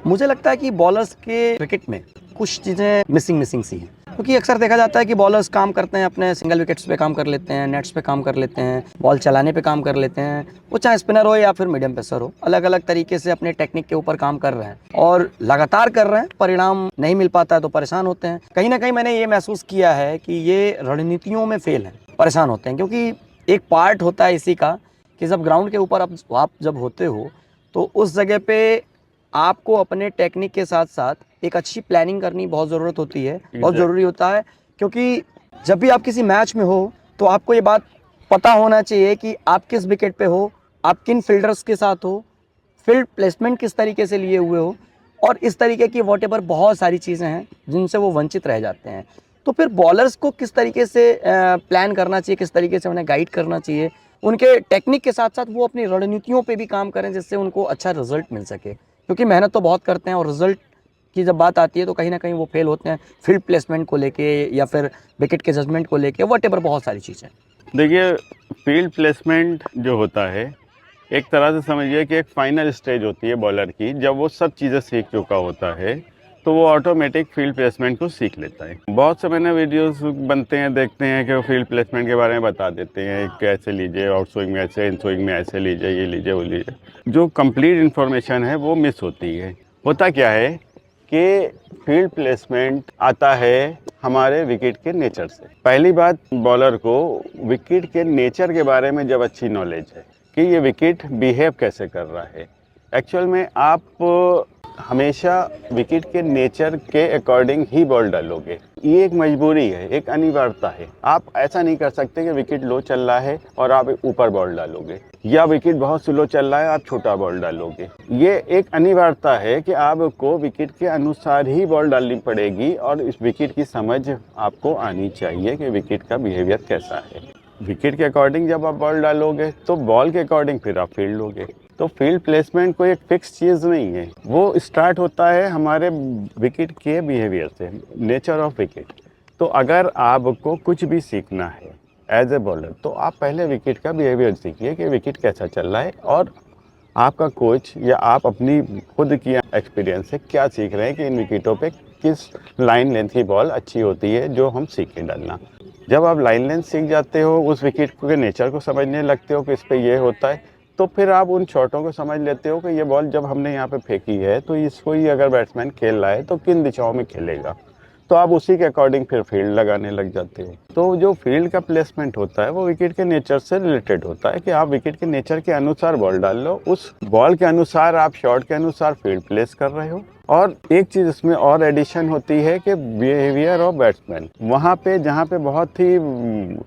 मुझे लगता है कि बॉलर्स के क्रिकेट में कुछ चीज़ें मिसिंग सी हैं, क्योंकि अक्सर देखा जाता है कि बॉलर्स काम करते हैं अपने सिंगल विकेट्स पे काम कर लेते हैं, नेट्स पे काम कर लेते हैं, बॉल चलाने पे काम कर लेते हैं। वो चाहे स्पिनर हो या फिर मीडियम पेसर हो, अलग अलग तरीके से अपने टेक्निक के ऊपर काम कर रहे हैं और लगातार कर रहे हैं, परिणाम नहीं मिल पाता है तो परेशान होते हैं। कहीं ना कहीं मैंने ये महसूस किया है कि ये रणनीतियों में फेल है, परेशान होते हैं, क्योंकि एक पार्ट होता है इसी का कि जब ग्राउंड के ऊपर आप जब होते हो तो उस जगह पे आपको अपने टेक्निक के साथ साथ एक अच्छी प्लानिंग करनी बहुत ज़रूरत होती है, बहुत ज़रूरी होता है। क्योंकि जब भी आप किसी मैच में हो तो आपको ये बात पता होना चाहिए कि आप किस विकेट पे हो, आप किन फील्डर्स के साथ हो, फील्ड प्लेसमेंट किस तरीके से लिए हुए हो, और इस तरीके की वॉटेवर बहुत सारी चीज़ें हैं जिनसे वो वंचित रह जाते हैं। तो फिर बॉलर्स को किस तरीके से प्लान करना चाहिए, किस तरीके से उन्हें गाइड करना चाहिए, उनके टेक्निक के साथ साथ वो अपनी रणनीतियों पे भी काम करें जिससे उनको अच्छा रिजल्ट मिल सके, क्योंकि मेहनत तो बहुत करते हैं और रिजल्ट की जब बात आती है तो कहीं ना कहीं वो फेल होते हैं फील्ड प्लेसमेंट को लेके या फिर विकेट के जजमेंट को लेके, वॉटेवर बहुत सारी चीज़ें। देखिए, फील्ड प्लेसमेंट जो होता है एक तरह से समझिए कि एक फाइनल स्टेज होती है बॉलर की। जब वो सब चीज़ें सीख चुका होता है तो वो ऑटोमेटिक फील्ड प्लेसमेंट को सीख लेता है। बहुत से मैंने वीडियोस बनते हैं, देखते हैं कि वो फील्ड प्लेसमेंट के बारे में बता देते हैं, कैसे लीजिए, आउट स्विंग में ऐसे, इन स्विंग में ऐसे लीजिए, ये लीजिए, वो लीजिए। जो कंप्लीट इन्फॉर्मेशन है वो मिस होती है। होता क्या है कि फील्ड प्लेसमेंट आता है हमारे विकेट के नेचर से। पहली बात, बॉलर को विकेट के नेचर के बारे में जब अच्छी नॉलेज है कि ये विकेट बिहेव कैसे कर रहा है। एक्चुअल में आप हमेशा विकेट के नेचर के अकॉर्डिंग ही बॉल डालोगे। ये एक मजबूरी है, एक अनिवार्यता है। आप ऐसा नहीं कर सकते कि विकेट लो चल रहा है और आप ऊपर बॉल डालोगे, या विकेट बहुत स्लो चल रहा है आप छोटा बॉल डालोगे। ये एक अनिवार्यता है कि आपको विकेट के अनुसार ही बॉल डालनी पड़ेगी और इस विकेट की समझ आपको आनी चाहिए कि विकेट का बिहेवियर कैसा है। विकेट के अकॉर्डिंग जब आप बॉल डालोगे तो बॉल के अकॉर्डिंग फिर आप फील्ड लोगे। तो फील्ड प्लेसमेंट कोई एक फिक्स चीज़ नहीं है, वो स्टार्ट होता है हमारे विकेट के बिहेवियर से, नेचर ऑफ विकेट। तो अगर आपको कुछ भी सीखना है एज ए बॉलर तो आप पहले विकेट का बिहेवियर सीखिए कि विकेट कैसा चल रहा है, और आपका कोच या आप अपनी खुद की एक्सपीरियंस से क्या सीख रहे हैं कि इन विकेटों पे किस लाइन लेंथ की बॉल अच्छी होती है जो हम सीखें डालना। जब आप लाइन लेंथ सीख जाते हो, उस विकेट के नेचर को समझने लगते हो कि इस पे ये होता है, तो फिर आप उन शॉटों को समझ लेते हो कि ये बॉल जब हमने यहाँ पे फेंकी है तो इसको ही अगर बैट्समैन खेल रहा है तो किन दिशाओं में खेलेगा। तो आप उसी के अकॉर्डिंग फिर फील्ड लगाने लग जाते हो। तो जो फील्ड का प्लेसमेंट होता है वो विकेट के नेचर से रिलेटेड होता है कि आप विकेट के नेचर के अनुसार बॉल डाल लो, उस बॉल के अनुसार आप शॉट के अनुसार फील्ड प्लेस कर रहे हो। और एक चीज़ इसमें और एडिशन होती है कि बिहेवियर ऑफ बैट्समैन। वहाँ पे जहाँ पे बहुत ही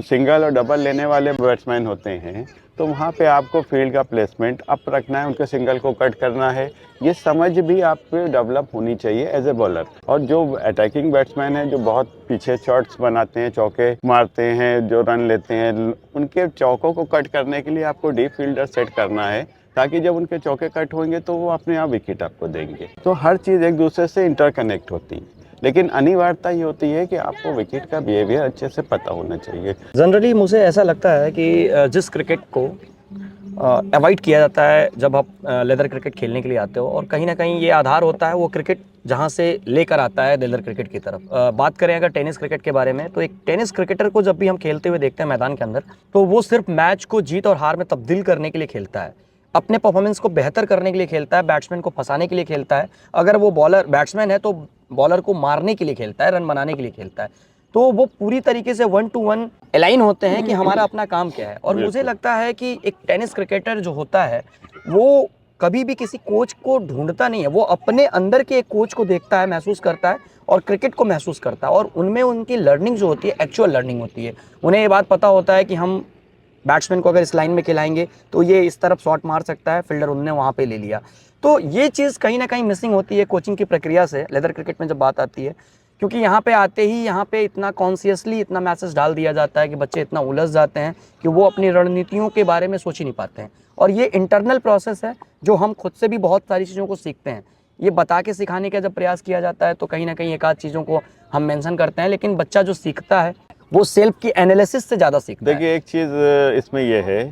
सिंगल और डबल लेने वाले बैट्समैन होते हैं तो वहाँ पे आपको फील्ड का प्लेसमेंट अप रखना है, उनके सिंगल को कट करना है। ये समझ भी आप पे डेवलप होनी चाहिए एज ए बॉलर। और जो अटैकिंग बैट्समैन हैं जो बहुत पीछे शॉट्स बनाते हैं, चौके मारते हैं, जो रन लेते हैं, उनके चौकों को कट करने के लिए आपको डीप फील्डर सेट करना है, ताकि जब उनके चौके कट होंगे तो वो अपने आप विकेट आपको देंगे। तो हर चीज़ एक दूसरे से इंटरकनेक्ट होती है, लेकिन अनिवार्यता ये होती है कि आपको विकेट का बिहेवियर अच्छे से पता होना चाहिए। जनरली मुझे ऐसा लगता है कि जिस क्रिकेट को अवॉइड किया जाता है जब आप लेदर क्रिकेट खेलने के लिए आते हो, और कहीं ना कहीं ये आधार होता है वो क्रिकेट जहाँ से लेकर आता है लेदर क्रिकेट की तरफ। बात करें अगर टेनिस क्रिकेट के बारे में, तो एक टेनिस क्रिकेटर को जब भी हम खेलते हुए देखते हैं मैदान के अंदर, तो वो सिर्फ मैच को जीत और हार में तब्दील करने के लिए खेलता है, अपने परफॉर्मेंस को बेहतर करने के लिए खेलता है, बैट्समैन को फंसाने के लिए खेलता है। अगर वो बॉलर बैट्समैन है तो बॉलर को मारने के लिए खेलता है, रन बनाने के लिए खेलता है। तो वो पूरी तरीके से 1 to 1 अलाइन होते हैं कि हमारा अपना काम क्या है। और मुझे लगता है कि एक टेनिस क्रिकेटर जो होता है वो कभी भी किसी कोच को ढूंढता नहीं है, वो अपने अंदर के एक कोच को देखता है, महसूस करता है और क्रिकेट को महसूस करता है, और उनमें उनकी लर्निंग जो होती है एक्चुअल लर्निंग होती है। उन्हें ये बात पता होता है कि हम बैट्समैन को अगर इस लाइन में खिलाएंगे तो ये इस तरफ शॉट मार सकता है, फील्डर उनने वहाँ पे ले लिया। तो ये चीज़ कहीं ना कहीं मिसिंग होती है कोचिंग की प्रक्रिया से लेदर क्रिकेट में जब बात आती है, क्योंकि यहाँ पे आते ही यहाँ पे इतना कॉन्शियसली इतना मैसेज डाल दिया जाता है कि बच्चे इतना उलझ जाते हैं कि वो अपनी रणनीतियों के बारे में सोच ही नहीं पाते हैं। और ये इंटरनल प्रोसेस है जो हम खुद से भी बहुत सारी चीज़ों को सीखते हैं। ये बता के सिखाने का जब प्रयास किया जाता है तो कहीं ना कहीं एक आध चीज़ों को हम मेंशन करते हैं, लेकिन बच्चा जो सीखता है वो सेल्फ की एनालिसिस से ज़्यादा सीखता है। देखिए, एक चीज़ इसमें यह है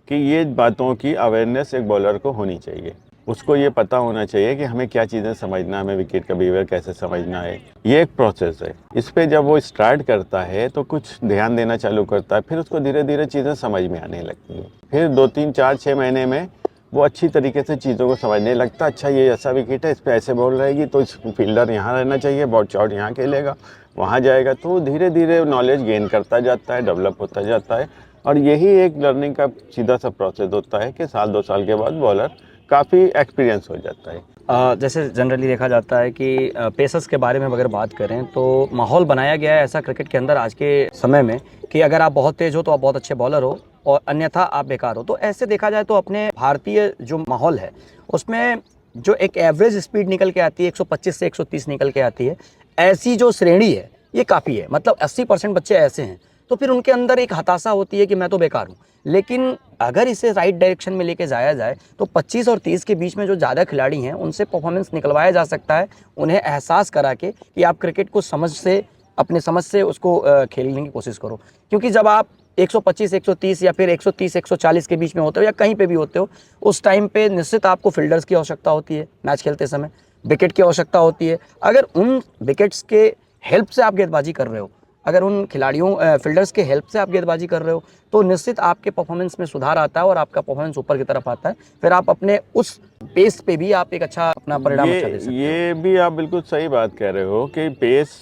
कि ये बातों की अवेयरनेस एक बॉलर को होनी चाहिए उसको ये पता होना चाहिए कि हमें क्या चीज़ें समझना है, हमें विकेट का बिहेवियर कैसे समझना है। ये एक प्रोसेस है। इस पे जब वो स्टार्ट करता है तो कुछ ध्यान देना चालू करता है, फिर उसको धीरे धीरे चीज़ें समझ में आने लगती हैं। फिर 2 3 4 6 महीने में वो अच्छी तरीके से चीज़ों को समझने लगता। अच्छा, ये ऐसा विकेट है, इस पर ऐसे बॉल रहेगी तो इस फील्डर यहाँ रहना चाहिए, बॉल शॉट यहाँ खेलेगा, वहाँ जाएगा। तो धीरे धीरे नॉलेज गेन करता जाता है, डेवलप होता जाता है। और यही एक लर्निंग का सीधा सा प्रोसेस होता है कि साल 2 साल के बाद बॉलर काफ़ी एक्सपीरियंस हो जाता है। जैसे जनरली देखा जाता है कि पेसर्स के बारे में अगर बात करें तो माहौल बनाया गया है ऐसा क्रिकेट के अंदर आज के समय में कि अगर आप बहुत तेज हो तो आप बहुत अच्छे बॉलर हो और अन्यथा आप बेकार हो। तो ऐसे देखा जाए तो अपने भारतीय जो माहौल है उसमें जो एक एवरेज स्पीड निकल के आती है 125 से 130 निकल के आती है, ऐसी जो श्रेणी है ये काफ़ी है। मतलब 80% बच्चे ऐसे हैं तो फिर उनके अंदर एक हताशा होती है कि मैं तो बेकार हूँ। लेकिन अगर इसे राइट डायरेक्शन में लेके जाया जाए तो 25 और 30 के बीच में जो ज़्यादा खिलाड़ी हैं उनसे परफॉर्मेंस निकलवाया जा सकता है, उन्हें एहसास करा के कि आप क्रिकेट को समझ से, अपने समझ से उसको खेलने की कोशिश करो। क्योंकि जब आप 125 130 या फिर 130 140 के बीच में होते हो या कहीं पे भी होते हो, उस टाइम पे निश्चित आपको फील्डर्स की आवश्यकता होती है, मैच खेलते समय विकेट की आवश्यकता होती है। अगर उन विकेट्स के हेल्प से आप गेंदबाजी कर रहे हो, अगर उन खिलाड़ियों फील्डर्स के हेल्प से आप गेंदबाजी कर रहे हो तो निश्चित आपके परफॉर्मेंस में सुधार आता है और आपका परफॉर्मेंस ऊपर की तरफ आता है। फिर आप अपने उस पेस पे भी आप एक अच्छा अपना परिणाम अच्छा दे सकते हो। ये भी आप बिल्कुल सही बात कह रहे हो कि पेस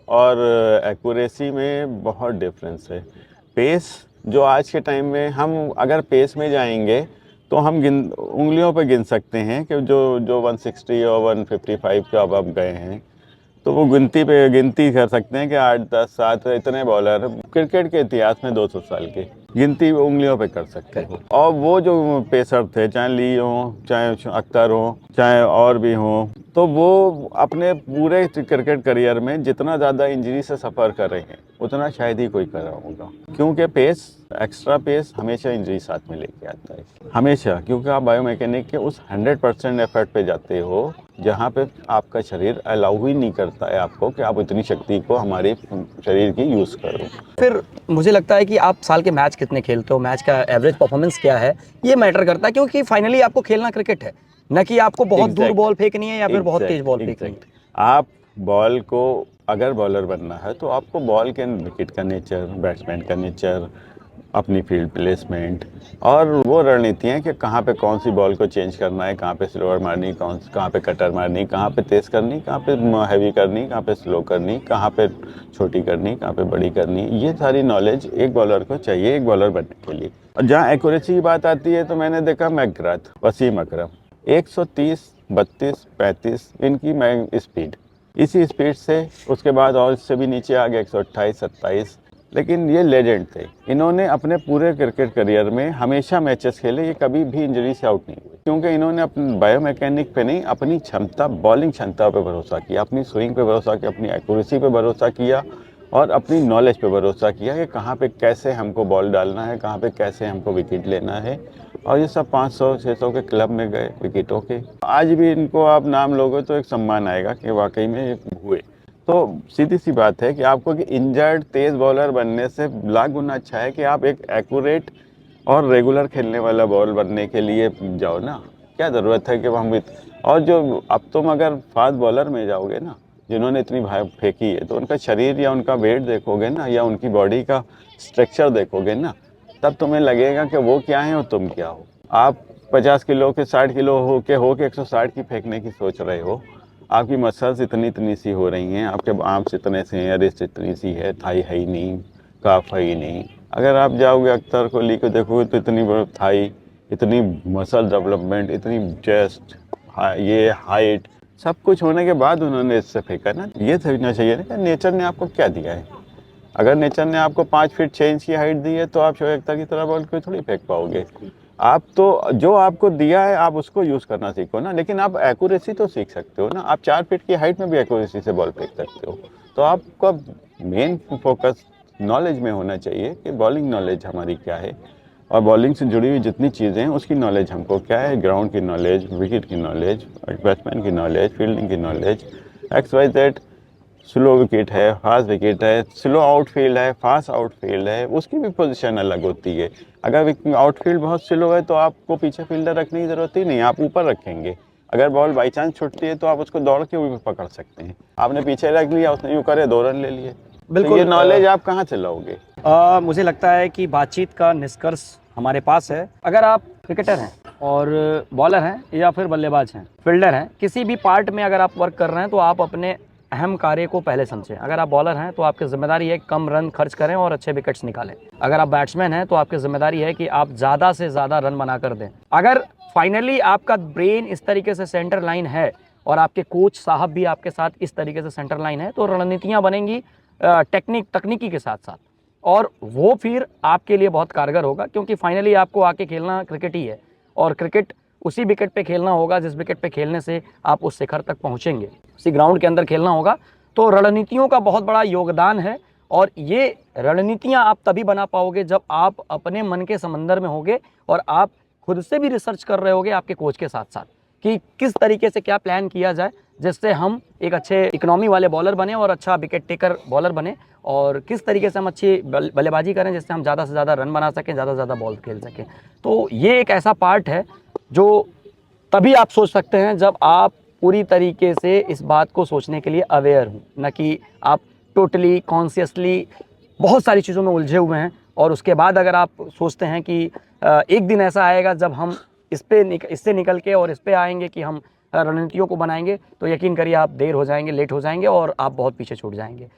और एक्यूरेसी में बहुत डिफरेंस है। पेस जो आज के टाइम में हम अगर पेस में जाएंगे तो हम उंगलियों पे गिन सकते हैं कि जो जो 160 और 155 के अब गए हैं, तो वो गिनती कर सकते हैं कि 8 10 7 इतने बॉलर क्रिकेट के इतिहास में 200 साल के गिनती उंगलियों पे कर सकते हो। और वो जो पेसर थे, चाहे ली हो, चाहे अख्तर हो, चाहे और भी हो, तो वो अपने पूरे क्रिकेट करियर में जितना ज़्यादा इंजरी से सफ़र कर रहे हैं उतना शायद ही कोई कर रहा होगा। क्योंकि पेस, एक्स्ट्रा पेस हमेशा इंजरी साथ में लेके आता है, हमेशा। क्योंकि आप बायोमैकेनिक के उस 100% एफर्ट पे जाते हो जहाँ पे आपका शरीर अलाउ ही नहीं करता है आपको कि आप इतनी शक्ति को हमारे शरीर की यूज़ करो। फिर मुझे लगता है कि आप साल के मैच कितने खेलते हो, मैच का एवरेज परफॉर्मेंस क्या है, ये मैटर करता है। क्योंकि फाइनली आपको खेलना क्रिकेट है, न कि आपको बहुत दूर बॉल फेंकनी है या फिर बहुत तेज बॉल फेंकनी है। आप बॉल को, अगर बॉलर बनना है तो आपको बॉल के विकेट का नेचर, बैट्समैन का नेचर, अपनी फील्ड प्लेसमेंट और वो रणनीतियाँ कि कहाँ पे कौन सी बॉल को चेंज करना है, कहाँ पे स्लोअर मारनी, कहाँ पे कटर मारनी, कहाँ पे तेज़ करनी, कहाँ पे हैवी करनी, कहाँ पे स्लो करनी, कहाँ पे छोटी करनी, कहाँ पे बड़ी करनी, ये सारी नॉलेज एक बॉलर को चाहिए एक बॉलर बनने के लिए। और जहाँ एक्यूरेसी की बात आती है तो मैंने देखा मैकग्राथ, वसीम अकरम 130 32 35 इनकी मैं स्पीड, इसी स्पीड से उसके बाद और इससे भी नीचे आ गया 128 27। लेकिन ये लेजेंड थे। इन्होंने अपने पूरे क्रिकेट करियर में हमेशा मैचेस खेले, ये कभी भी इंजरी से आउट नहीं हुए। क्योंकि इन्होंने अपनी बायोमैकेनिक पे नहीं, अपनी क्षमता, बॉलिंग क्षमता पे भरोसा किया, अपनी स्विंग पे भरोसा किया, अपनी एक्यूरेसी पे भरोसा किया और अपनी नॉलेज पे भरोसा किया कि कहाँ पे कैसे हमको बॉल डालना है, कहाँ पे कैसे हमको विकेट लेना है। और ये सब 500 600 के क्लब में गए विकेटों के। आज भी इनको आप नाम लोगे तो एक सम्मान आएगा कि वाकई में ये हुए। तो सीधी सी बात है कि आपको कि इंजर्ड तेज़ बॉलर बनने से लाख गुना अच्छा है कि आप एक एक्यूरेट और रेगुलर खेलने वाला बॉल बनने के लिए जाओ ना। क्या ज़रूरत है कि हम और जो अब तुम अगर फास्ट बॉलर में जाओगे ना, जिन्होंने इतनी भाई फेंकी है, तो उनका शरीर या उनका वेट देखोगे ना, या उनकी बॉडी का स्ट्रक्चर देखोगे ना, तब तुम्हें लगेगा कि वो क्या है और तुम क्या हो। आप 50 किलो के 60 किलो हो के 160 की फेंकने की सोच रहे हो, आपकी मसल्स इतनी सी हो रही हैं, आपके आर्म्स इतने से हैं, रिस्ट इतनी सी है, थाई है ही नहीं, काफ है ही नहीं। अगर आप जाओगे अख्तर कोहली को देखोगे तो इतनी बड़ी थाई, इतनी मसल डेवलपमेंट, इतनी चेस्ट, ये हाइट, सब कुछ होने के बाद उन्होंने इससे फेंका ना। ये समझना चाहिए ना कि नेचर ने आपको क्या दिया है। अगर नेचर ने आपको 5 फीट 6 इंच की हाइट दी है तो आप शोएब अख्तर की तरह बॉल को थोड़ी फेंक पाओगे। आप तो जो आपको दिया है आप उसको यूज़ करना सीखो ना। लेकिन आप एक्यूरेसी तो सीख सकते हो ना, आप 4 फीट की हाइट में भी एक्यूरेसी से बॉल फेंक सकते हो। तो आपका मेन फोकस नॉलेज में होना चाहिए कि बॉलिंग नॉलेज हमारी क्या है और बॉलिंग से जुड़ी हुई जितनी चीज़ें हैं उसकी नॉलेज हमको क्या है, ग्राउंड की नॉलेज, विकेट की नॉलेज, बैट्समैन की नॉलेज, फील्डिंग की नॉलेज, XYZ स्लो विकेट है, फास्ट विकेट है, स्लो आउटफील्ड है, फास्ट आउटफील्ड है, उसकी भी पोजीशन अलग होती है। अगर आउटफील्ड बहुत स्लो है तो आपको पीछे फील्डर रखने की ज़रूरत ही नहीं, आप ऊपर रखेंगे। अगर बॉल बाई चांस छुटती है तो आप उसको दौड़ के भी पकड़ सकते हैं। आपने पीछे रख लिया, उसने यूँ करे 2 रन ले लिए, तो बिल्कुल, ये नॉलेज आप कहाँ से लाओगे? मुझे लगता है कि बातचीत का निष्कर्ष हमारे पास है। अगर आप क्रिकेटर हैं और बॉलर हैं या फिर बल्लेबाज हैं, फील्डर हैं, किसी भी पार्ट में अगर आप वर्क कर रहे हैं तो आप अपने अहम कार्य को पहले समझें। अगर आप बॉलर हैं तो आपकी जिम्मेदारी है कम रन खर्च करें और अच्छे विकेट्स निकालें। अगर आप बैट्समैन हैं तो आपकी जिम्मेदारी है कि आप ज़्यादा से ज़्यादा रन बनाकर दें। अगर फाइनली आपका ब्रेन इस तरीके से सेंटर लाइन है और आपके कोच साहब भी आपके साथ इस तरीके से सेंटर लाइन है, तो रणनीतियाँ बनेंगी तकनीकी के साथ साथ, और वो फिर आपके लिए बहुत कारगर होगा, क्योंकि फाइनली आपको आके खेलना क्रिकेट ही है और क्रिकेट उसी विकेट पे खेलना होगा जिस विकेट पे खेलने से आप उस शिखर तक पहुंचेंगे। उसी ग्राउंड के अंदर खेलना होगा। तो रणनीतियों का बहुत बड़ा योगदान है, और ये रणनीतियां आप तभी बना पाओगे जब आप अपने मन के समंदर में होगे और आप खुद से भी रिसर्च कर रहे होगे आपके कोच के साथ साथ कि किस तरीके से क्या प्लान किया जाए जिससे हम एक अच्छे इकोनॉमी वाले बॉलर बने और अच्छा विकेट टेकर बॉलर बने, और किस तरीके से हम अच्छी बल्लेबाजी करें जिससे हम ज़्यादा से ज़्यादा रन बना सकें, ज़्यादा से ज़्यादा बॉल खेल सकें। तो ये एक ऐसा पार्ट है जो तभी आप सोच सकते हैं जब आप पूरी तरीके से इस बात को सोचने के लिए अवेयर हों, न कि आप टोटली कॉन्शियसली बहुत सारी चीज़ों में उलझे हुए हैं और उसके बाद अगर आप सोचते हैं कि एक दिन ऐसा आएगा जब हम इससे निकल के और इस पे आएंगे कि हम रणनीतियों को बनाएंगे, तो यकीन करिए आप देर हो जाएंगे, लेट हो जाएंगे और आप बहुत पीछे छूट जाएंगे।